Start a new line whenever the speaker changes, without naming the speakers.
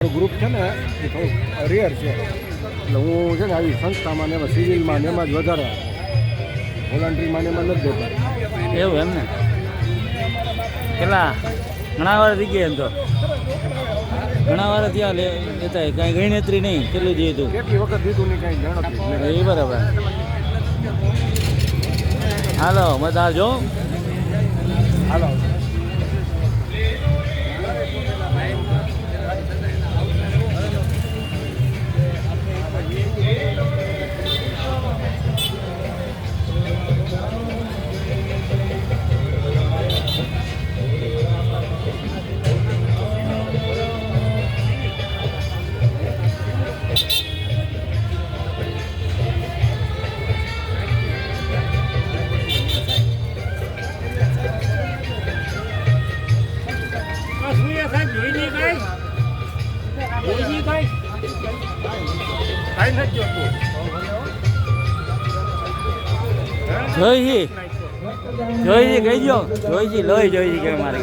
Group છે ને એ થોડુંક રેર છે એટલે હું છે ને આવી સંસ્થામાં ને એમાં સિવિલમાં ને એમાં જ વધારે વોલન્ટરીમાં ને એમાં નથી દેતા.
એવું એમ ને પેલા ઘણા વાર થઈ ગયા એમ તો ઘણા વાર ત્યાં લેતા કાંઈ ગણતરી નહીં કેટલું જોઈએ તું
કેટલી વખત દીધું ની કાંઈ ગણતરી જ નહીં.
એ બરાબર. હાલો મત આવજો.
હાલો
જોઈજી જોઈજી કહી દો જોઈજી લોહી જોઈજી કે મારે